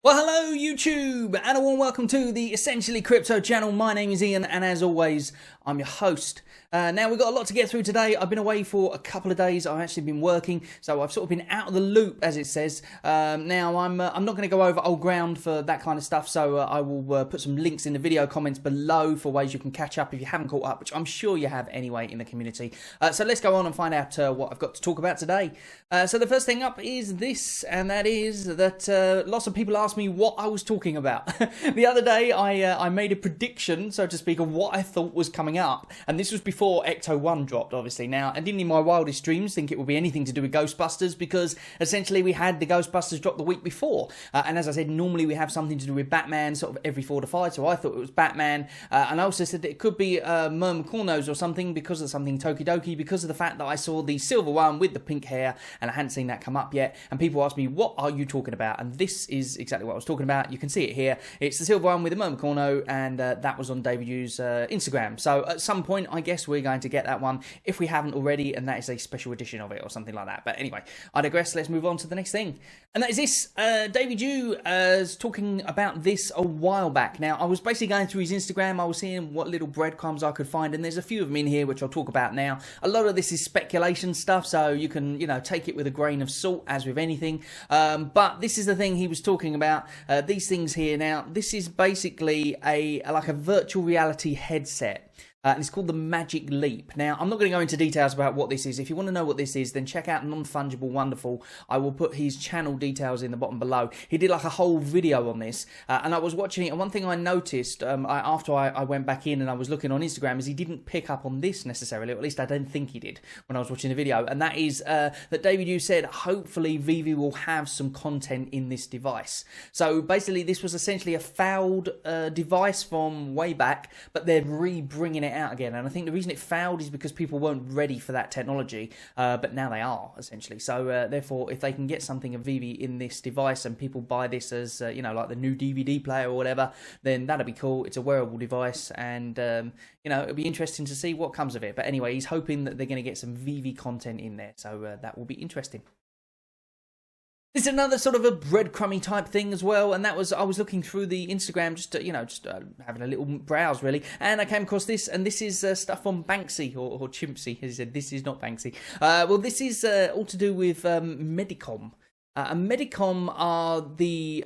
Well, hello YouTube, and a warm welcome to the Essentially Crypto channel. My name is Ian, and as always, I'm your host. Now, we've got a lot to get through today. I've been away for a couple of days. I've actually been working, so I've sort of been out of the loop, as it says. Now, I'm not going to go over old ground for that kind of stuff, so I will put some links in the video comments below for ways you can catch up if you haven't caught up, which I'm sure you have anyway in the community. So let's go on and find out what I've got to talk about today. So the first thing up is this, and that is that lots of people ask me what I was talking about. The other day, I made a prediction, so to speak, of what I thought was coming up, and this was before Ecto 1 dropped, obviously. Now, I didn't in my wildest dreams think it would be anything to do with Ghostbusters, because essentially we had the Ghostbusters drop the week before, and as I said, normally we have something to do with Batman sort of every 4 to 5, so I thought it was Batman, and I also said that it could be mermicornos or something, because of something Tokidoki, because of the fact that I saw the silver one with the pink hair, and I hadn't seen that come up yet, and people asked me, what are you talking about? And this is exactly what I was talking about. You can see it here. It's the silver one with the mermicorno, and that was on David Yu's Instagram. So at some point, I guess we're going to get that one if we haven't already, and that is a special edition of it or something like that. But anyway, I digress. Let's move on to the next thing, and that is this. David Yu is talking about this a while back. Now, I was basically going through his Instagram. I was seeing what little breadcrumbs I could find, and there's a few of them in here which I'll talk about now. A lot of this is speculation stuff, so you can, take it with a grain of salt, as with anything. But this is the thing he was talking about. These things here. Now, this is basically like a virtual reality headset. And it's called the Magic Leap. Now, I'm not going to go into details about what this is. If you want to know what this is, then check out Non-Fungible Wonderful. I will put his channel details in the bottom below. He did like a whole video on this, and I was watching it, and one thing I noticed after I went back in and I was looking on Instagram is he didn't pick up on this necessarily, or at least I don't think he did when I was watching the video, and that is that David Yu said hopefully Veve will have some content in this device. So basically this was essentially a failed device from way back, but they're re-bringing it out again, and I think the reason it failed is because people weren't ready for that technology, but now they are, essentially. So therefore, if they can get something of Veve in this device and people buy this as like the new DVD player or whatever, then that'd be cool. It's a wearable device, and it'll be interesting to see what comes of it. But anyway, he's hoping that they're going to get some Veve content in there, so that will be interesting. This is another sort of a breadcrumby type thing as well, and that was, I was looking through the Instagram, just having a little browse really, and I came across this, and this is stuff from Banksy, or Chimpsy, as he said. This is not Banksy. Well, this is all to do with Medicom. And Medicom are the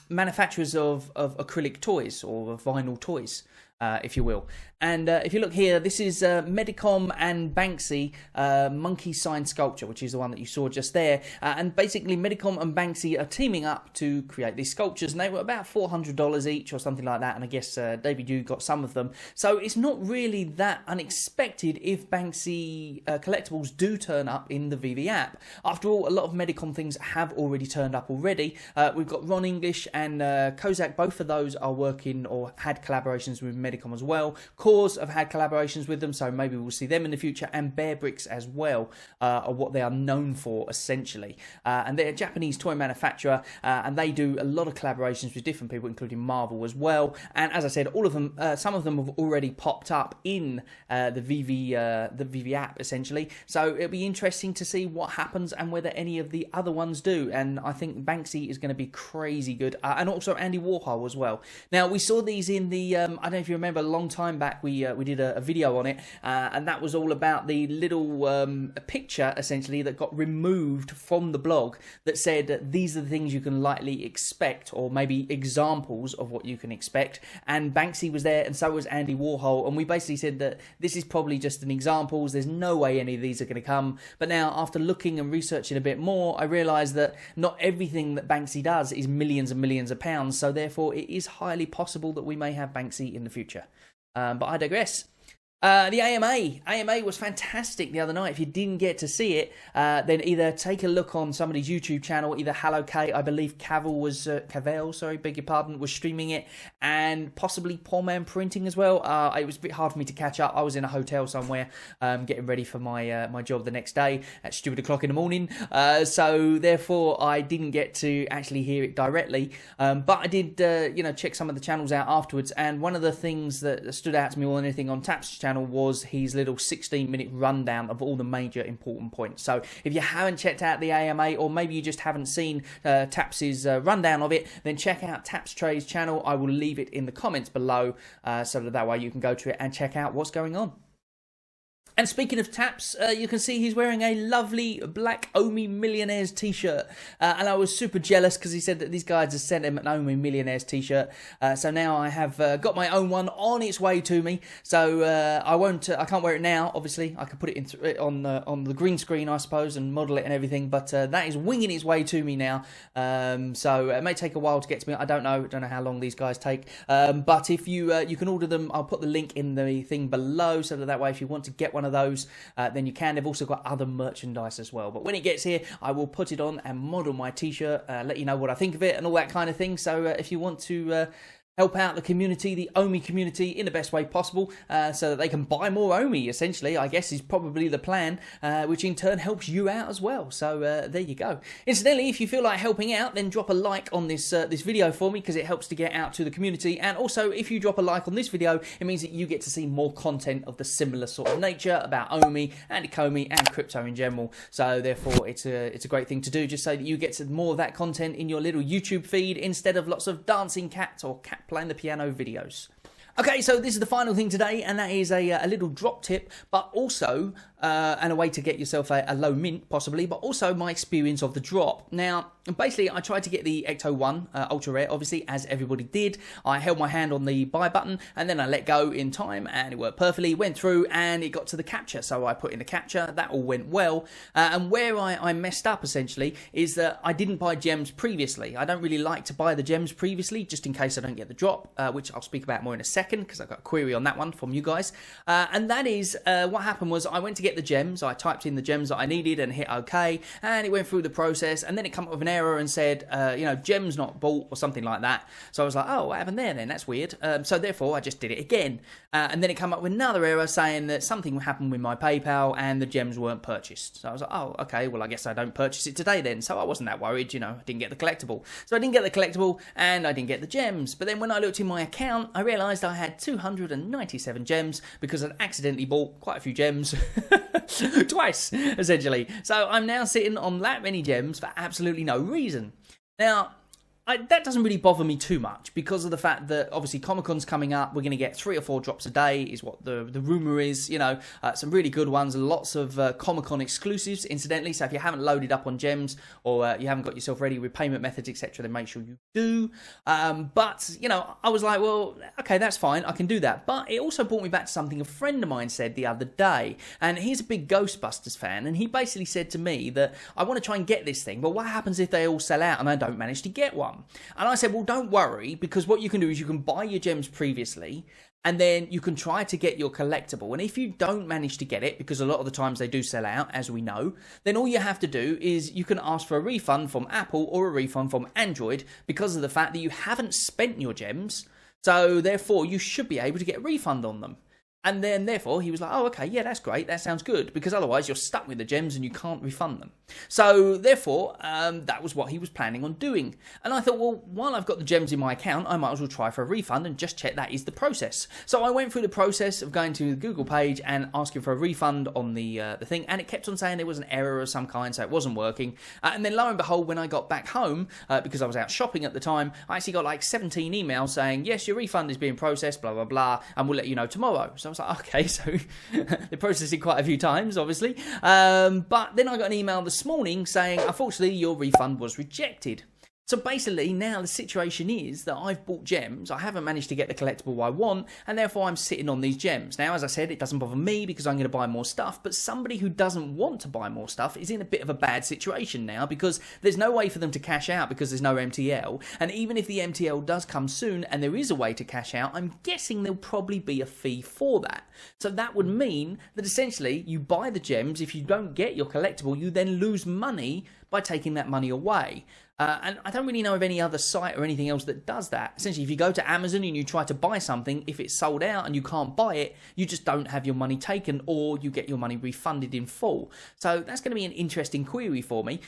manufacturers of acrylic toys, or vinyl toys, if you will. And if you look here, this is Medicom and Banksy monkey sign sculpture, which is the one that you saw just there. And basically, Medicom and Banksy are teaming up to create these sculptures, and they were about $400 each or something like that. And I guess David Yu got some of them. So it's not really that unexpected if Banksy collectibles do turn up in the Veve app. After all, a lot of Medicom things have already turned up already. We've got Ron English and Kozak. Both of those are working or had collaborations with Medicom as well. Have had collaborations with them, so maybe we'll see them in the future, and Bear Bricks as well are what they are known for, essentially. And they're a Japanese toy manufacturer, and they do a lot of collaborations with different people, including Marvel as well. And as I said, all of them, some of them have already popped up in the Veve app, essentially. So it'll be interesting to see what happens and whether any of the other ones do. And I think Banksy is going to be crazy good, and also Andy Warhol as well. Now, we saw these in the I don't know if you remember, a long time back we did a video on it, and that was all about the little picture, essentially, that got removed from the blog that said these are the things you can likely expect, or maybe examples of what you can expect. And Banksy was there, and so was Andy Warhol, and we basically said that this is probably just an examples. There's no way any of these are going to come. But now, after looking and researching a bit more, I realised that not everything that Banksy does is millions and millions of pounds, so therefore it is highly possible that we may have Banksy in the future. But I digress. The AMA was fantastic the other night. If you didn't get to see it, then either take a look on somebody's YouTube channel, either Hello K, I believe Cavell, sorry, beg your pardon, was streaming it, and possibly Poor Man Printing as well. It was a bit hard for me to catch up. I was in a hotel somewhere, getting ready for my my job the next day at stupid o'clock in the morning. So therefore, I didn't get to actually hear it directly. But I did, check some of the channels out afterwards. And one of the things that stood out to me more than anything on Tap's channel channel was his little 16-minute rundown of all the major important points. So if you haven't checked out the AMA, or maybe you just haven't seen Taps's rundown of it, then check out Taps Trey's channel. I will leave it in the comments below, so that way you can go to it and check out what's going on. And speaking of Taps, you can see he's wearing a lovely black Omi Millionaires t-shirt. And I was super jealous because he said that these guys had sent him an Omi Millionaires t-shirt. So now I have got my own one on its way to me. So I can't wear it now, obviously. I can put it on the green screen, I suppose, and model it and everything. But that is winging its way to me now. So it may take a while to get to me. I don't know how long these guys take. But if you can order them, I'll put the link in the thing below, so that way if you want to get one of those, then you can. They've also got other merchandise as well, but when it gets here I will put it on and model my t-shirt, let you know what I think of it and all that kind of thing. So if you want to help out the community, the Omi community, in the best way possible, so that they can buy more Omi, essentially, I guess is probably the plan, which in turn helps you out as well. So there you go. Incidentally, if you feel like helping out, then drop a like on this this video for me, because it helps to get out to the community. And also, if you drop a like on this video, it means that you get to see more content of the similar sort of nature about Omi and Ecomi and crypto in general. So therefore, it's a great thing to do, just so that you get to more of that content in your little YouTube feed, instead of lots of dancing cats or cat playing the piano videos. Okay, so this is the final thing today, and that is a little drop tip, but also and a way to get yourself a low mint, possibly, but also my experience of the drop. Now, basically, I tried to get the Ecto 1 Ultra Rare, obviously, as everybody did. I held my hand on the buy button, and then I let go in time, and it worked perfectly, went through, and it got to the capture. So I put in the capture, that all went well. And where I messed up, essentially, is that I didn't buy gems previously. I don't really like to buy the gems previously, just in case I don't get the drop, which I'll speak about more in a second, because I've got a query on that one from you guys. And that is, what happened was, I went to get the gems, I typed in the gems that I needed and hit OK, and it went through the process, and then it came up with an error and said, gems not bought, or something like that. So I was like, oh, what happened there then? That's weird. So therefore, I just did it again. And then it came up with another error saying that something happened with my PayPal and the gems weren't purchased. So I was like, oh, okay, well, I guess I don't purchase it today then. So I wasn't that worried, I didn't get the collectible. So I didn't get the collectible, and I didn't get the gems. But then when I looked in my account, I realised I had 297 gems, because I'd accidentally bought quite a few gems twice, essentially. So I'm now sitting on that many gems for absolutely no reason. Now, that doesn't really bother me too much, because of the fact that obviously Comic-Con's coming up. We're going to get 3 or 4 drops a day is what the rumour is, some really good ones, lots of Comic-Con exclusives, incidentally. So if you haven't loaded up on gems, or you haven't got yourself ready with payment methods, etc., then make sure you do. But I was like, well, okay, that's fine, I can do that. But it also brought me back to something a friend of mine said the other day, and he's a big Ghostbusters fan, and he basically said to me that I want to try and get this thing, but what happens if they all sell out and I don't manage to get one? And I said, well, don't worry, because what you can do is you can buy your gems previously, and then you can try to get your collectible. And if you don't manage to get it, because a lot of the times they do sell out, as we know, then all you have to do is you can ask for a refund from Apple or a refund from Android, because of the fact that you haven't spent your gems. So therefore, you should be able to get a refund on them. And then, therefore, he was like, oh, okay, yeah, that's great, that sounds good, because otherwise you're stuck with the gems and you can't refund them. So, therefore, that was what he was planning on doing. And I thought, well, while I've got the gems in my account, I might as well try for a refund and just check that is the process. So I went through the process of going to the Google page and asking for a refund on the thing, and it kept on saying there was an error of some kind, so it wasn't working. And then, lo and behold, when I got back home, because I was out shopping at the time, I actually got like 17 emails saying, yes, your refund is being processed, blah, blah, blah, and we'll let you know tomorrow. So I was like, okay, so they processed it quite a few times, obviously. But then I got an email this morning saying, unfortunately, your refund was rejected. So basically, now the situation is that I've bought gems, I haven't managed to get the collectible I want, and therefore I'm sitting on these gems. Now, as I said, it doesn't bother me because I'm going to buy more stuff, but somebody who doesn't want to buy more stuff is in a bit of a bad situation now, because there's no way for them to cash out because there's no MTL, and even if the MTL does come soon and there is a way to cash out, I'm guessing there'll probably be a fee for that. So that would mean that essentially you buy the gems, if you don't get your collectible, you then lose money by taking that money away. And I don't really know of any other site or anything else that does that. Essentially, if you go to Amazon and you try to buy something, if it's sold out and you can't buy it, you just don't have your money taken, or you get your money refunded in full. So that's going to be an interesting query for me,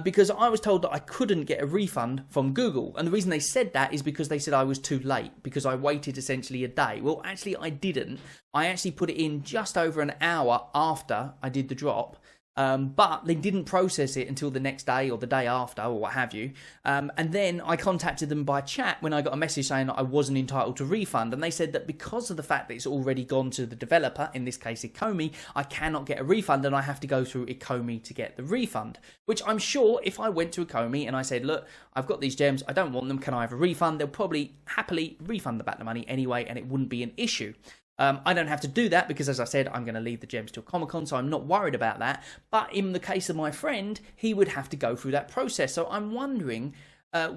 because I was told that I couldn't get a refund from Google. And the reason they said that is because they said I was too late, because I waited essentially a day. Well, actually, I didn't. I actually put it in just over an hour after I did the drop. But they didn't process it until the next day or the day after or what have you. And then I contacted them by chat when I got a message saying that I wasn't entitled to refund. And they said that because of the fact that it's already gone to the developer, in this case Ecomi, I cannot get a refund and I have to go through Ecomi to get the refund. Which I'm sure if I went to Ecomi and I said, look, I've got these gems, I don't want them, can I have a refund? They'll probably happily refund back the money anyway, and it wouldn't be an issue. I don't have to do that because, as I said, I'm going to leave the gems till Comic-Con, so I'm not worried about that. But in the case of my friend, he would have to go through that process. So I'm wondering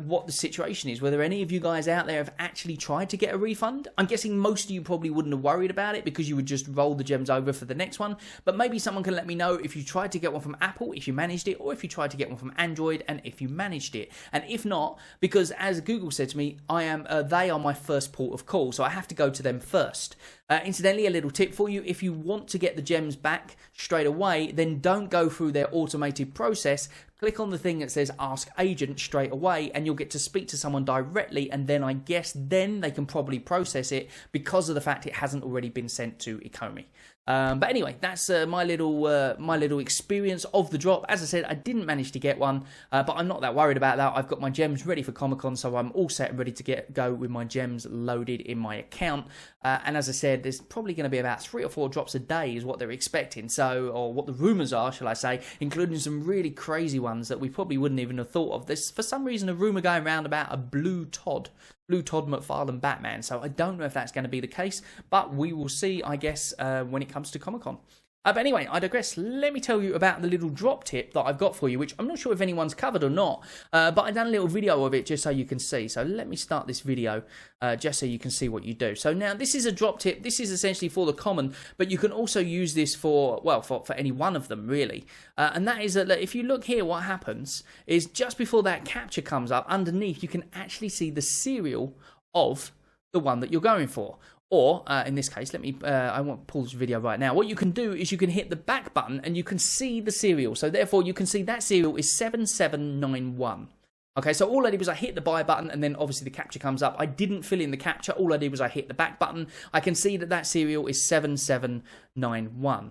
what the situation is, whether any of you guys out there have actually tried to get a refund. I'm guessing most of you probably wouldn't have worried about it because you would just roll the gems over for the next one. But maybe someone can let me know if you tried to get one from Apple, if you managed it, or if you tried to get one from Android and if you managed it. And if not, because as Google said to me, they are my first port of call, so I have to go to them first. Incidentally, a little tip for you, if you want to get the gems back straight away, then don't go through their automated process. Click on the thing that says Ask Agent straight away, and you'll get to speak to someone directly, and then I guess then they can probably process it because of the fact it hasn't already been sent to Ecomi. But anyway, that's my little experience of the drop. As I said, I didn't manage to get one, but I'm not that worried about that. I've got my gems ready for Comic-Con, so I'm all set and ready to go with my gems loaded in my account. And as I said, there's probably going to be about 3 or 4 drops a day is what they're expecting. So, or what the rumours are, shall I say, including some really crazy ones that we probably wouldn't even have thought of. There's, for some reason, a rumour going around about a Blue Todd McFarlane Batman, so I don't know if that's going to be the case, but we will see, I guess, when it comes to Comic-Con. But anyway, I digress. Let me tell you about the little drop tip that I've got for you, which I'm not sure if anyone's covered or not, but I've done a little video of it just so you can see. So let me start this video just so you can see what you do. So now this is a drop tip. This is essentially for the common, but you can also use this for, well, for any one of them, really. And that is that if you look here, what happens is just before that capture comes up, underneath you can actually see the serial of the one that you're going for. Or, in this case, I won't pause the video right now. What you can do is you can hit the back button and you can see the serial. So therefore, you can see that serial is 7791. Okay, so all I did was I hit the buy button and then obviously the capture comes up. I didn't fill in the capture. All I did was I hit the back button. I can see that that serial is 7791.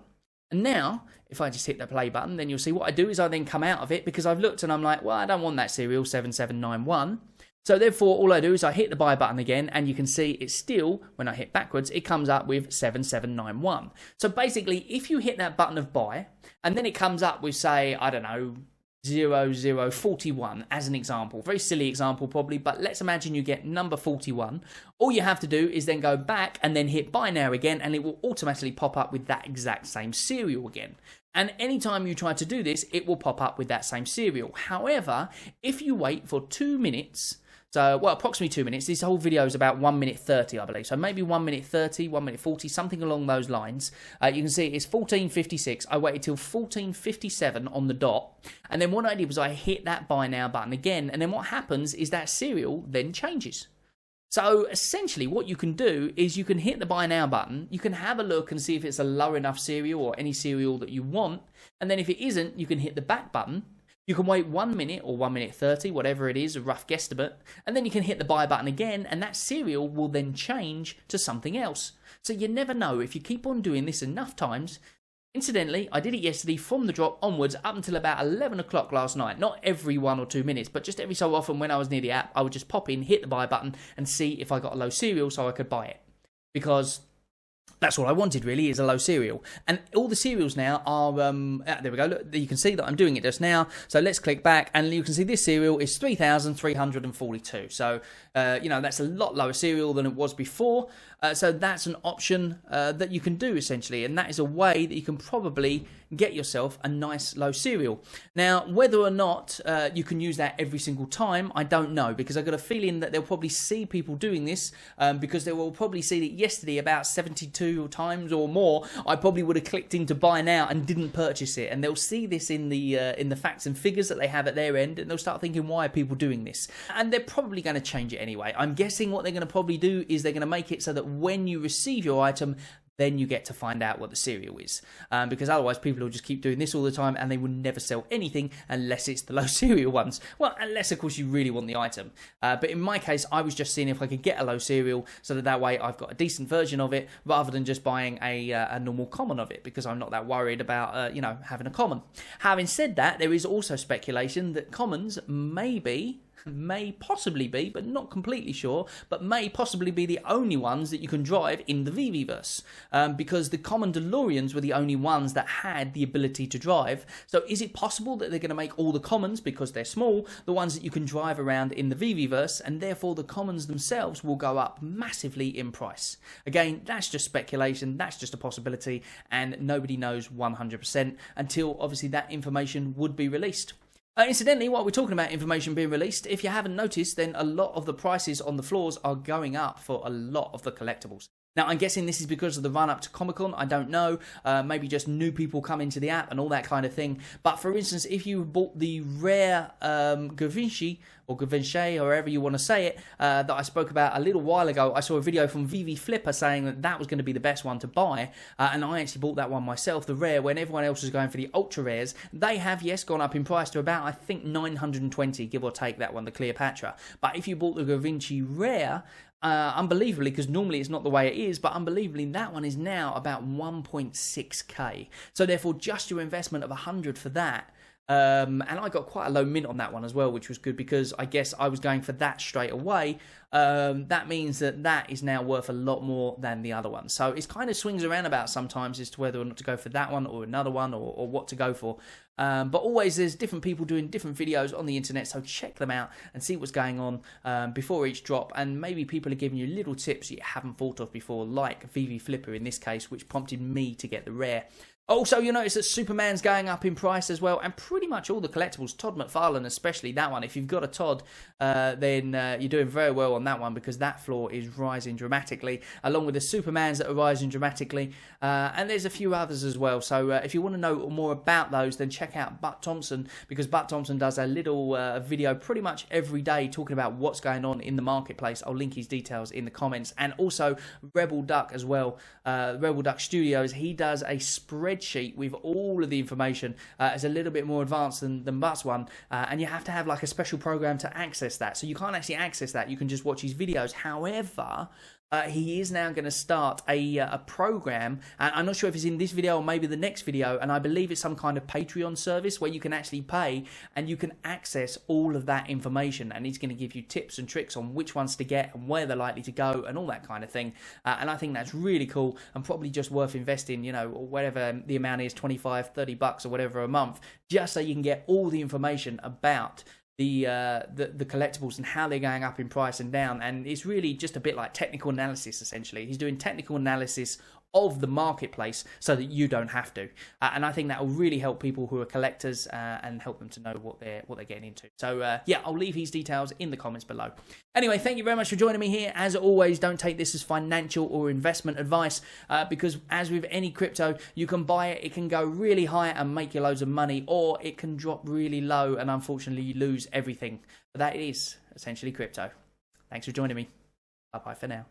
And now, if I just hit the play button, then you'll see what I do is I then come out of it because I've looked and I'm like, well, I don't want that serial 7791. So therefore, all I do is I hit the buy button again, and you can see it's still, when I hit backwards, it comes up with 7791. So basically, if you hit that button of buy, and then it comes up with, say, I don't know, 0041 as an example. Very silly example probably, but let's imagine you get number 41. All you have to do is then go back and then hit buy now again, and it will automatically pop up with that exact same serial again. And anytime you try to do this, it will pop up with that same serial. However, if you wait for 2 minutes, so, well, approximately 2 minutes. This whole video is about 1 minute 30, I believe. So maybe 1 minute 30, 1 minute 40, something along those lines. You can see it's 14:56. I waited till 14:57 on the dot. And then what I did was I hit that buy now button again. And then what happens is that serial then changes. So essentially what you can do is you can hit the buy now button. You can have a look and see if it's a low enough serial or any serial that you want. And then if it isn't, you can hit the back button. You can wait 1 minute or 1 minute 30, whatever it is, a rough guesstimate, and then you can hit the buy button again, and that serial will then change to something else. So you never know if you keep on doing this enough times. Incidentally, I did it yesterday from the drop onwards up until about 11 o'clock last night. Not every 1 or 2 minutes, but just every so often when I was near the app, I would just pop in, hit the buy button, and see if I got a low serial so I could buy it. Because that's all I wanted, really, is a low serial. And all the serials now are, there we go, look, you can see that I'm doing it just now. So let's click back, and you can see this serial is 3,342. So, that's a lot lower serial than it was before. So that's an option that you can do, essentially. And that is a way that you can probably get yourself a nice low serial. Now, whether or not you can use that every single time, I don't know, because I've got a feeling that they'll probably see people doing this, because they will probably see that yesterday about 72 2 times or more, I probably would have clicked into buy now and didn't purchase it. And they'll see this in the facts and figures that they have at their end, and they'll start thinking, why are people doing this? And they're probably going to change it anyway. I'm guessing what they're going to probably do is they're going to make it so that when you receive your item, then you get to find out what the cereal is. Because otherwise people will just keep doing this all the time and they will never sell anything unless it's the low cereal ones. Well, unless of course you really want the item. But in my case, I was just seeing if I could get a low cereal so that way I've got a decent version of it rather than just buying a normal common of it, because I'm not that worried about, having a common. Having said that, there is also speculation that commons may possibly be, but not completely sure, but may possibly be the only ones that you can drive in the Veveverse, because the common DeLoreans were the only ones that had the ability to drive. So is it possible that they're going to make all the commons, because they're small, the ones that you can drive around in the Veveverse, and therefore the commons themselves will go up massively in price? Again, that's just speculation, that's just a possibility, and nobody knows 100% until obviously that information would be released. Incidentally, while we're talking about information being released, if you haven't noticed, then a lot of the prices on the floors are going up for a lot of the collectibles. Now, I'm guessing this is because of the run-up to Comic-Con. I don't know. Maybe just new people come into the app and all that kind of thing. But for instance, if you bought the rare Gavinci, or Gavinci, or however you want to say it, that I spoke about a little while ago, I saw a video from Vivi Flipper saying that that was going to be the best one to buy. And I actually bought that one myself, the rare, when everyone else was going for the ultra rares. They have, yes, gone up in price to about, I think, 920, give or take that one, the Cleopatra. But if you bought the Gavinci rare, unbelievably, because normally it's not the way it is, but unbelievably that one is now about 1.6k. So therefore just your investment of 100 for that, and I got quite a low mint on that one as well, which was good because I guess I was going for that straight away. That means that is now worth a lot more than the other one. So it kind of swings around about sometimes as to whether or not to go for that one or another one, or what to go for. But always there's different people doing different videos on the internet, so check them out and see what's going on before each drop, and maybe people are giving you little tips you haven't thought of before, like Vivi Flipper in this case, which prompted me to get the rare. Also, you'll notice that Superman's going up in price as well, and pretty much all the collectibles, Todd McFarlane especially, that one. If you've got a Todd, then you're doing very well on that one, because that floor is rising dramatically, along with the Supermans that are rising dramatically, and there's a few others as well. So if you want to know more about those, then check out Butt Thompson, because Butt Thompson does a little video pretty much every day talking about what's going on in the marketplace. I'll link his details in the comments. And also Rebel Duck as well, Rebel Duck Studios, he does a spreadsheet with all of the information. It's a little bit more advanced than Butt's one, and you have to have like a special program to access that, so you can't actually access that, you can just watch his videos. However, he is now going to start a program, and I'm not sure if it's in this video or maybe the next video, and I believe it's some kind of Patreon service where you can actually pay and you can access all of that information, and he's going to give you tips and tricks on which ones to get and where they're likely to go and all that kind of thing. And I think that's really cool and probably just worth investing, whatever the amount is, 25, 30 bucks or whatever a month, just so you can get all the information about the collectibles and how they're going up in price and down. And it's really just a bit like technical analysis, essentially. He's doing technical analysis of the marketplace so that you don't have to, and I think that will really help people who are collectors and help them to know what they're getting into. So yeah, I'll leave his details in the comments below. Anyway, thank you very much for joining me here. As always, don't take this as financial or investment advice, because as with any crypto, you can buy it, it can go really high and make you loads of money, or it can drop really low and unfortunately you lose everything. But that is essentially crypto. Thanks for joining me. Bye bye for now.